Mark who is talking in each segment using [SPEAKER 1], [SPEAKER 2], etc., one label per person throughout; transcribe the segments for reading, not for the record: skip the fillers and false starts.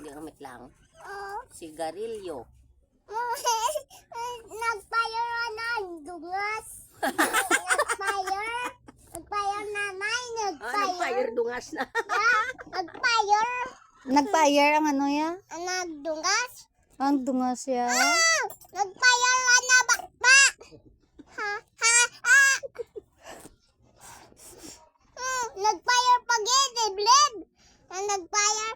[SPEAKER 1] Gamit lang. Sigarilyo.
[SPEAKER 2] Nagfire na dungas. Nagfire. Nagfire nanay.
[SPEAKER 1] Nag-fire dungas na.
[SPEAKER 2] Nagfire.
[SPEAKER 3] Nagfire ang ano ya?
[SPEAKER 2] Nagdungas.
[SPEAKER 3] Ang dungas ya.
[SPEAKER 2] Nagfire na bakba. Ha ha ha. Nagfire pagid bled. Nagfire.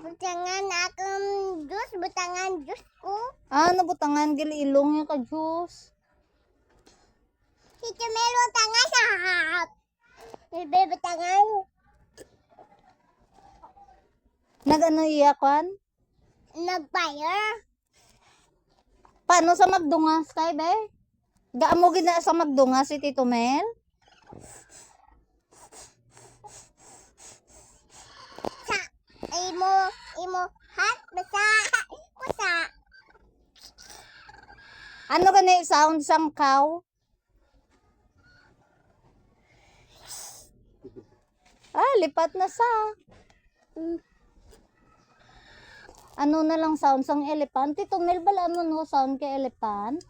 [SPEAKER 2] Butangan akong juice, butangan juice ko.
[SPEAKER 3] Ano butangan gili ilong ya ka juice.
[SPEAKER 2] Si Chumelo tangan sa Ibe butangan.
[SPEAKER 3] Nagano iya kwan?
[SPEAKER 2] Nagfire.
[SPEAKER 3] Paano sa magdungas kay be? Gaamo gid na sa magdungas si Tito Mel?
[SPEAKER 2] Sa imo hat basa kusa.
[SPEAKER 3] Ano gani sound sang cow? Lipat na sa. Ano na lang sound sang elephant? Tito Mel, bala mo no sound kay elephant?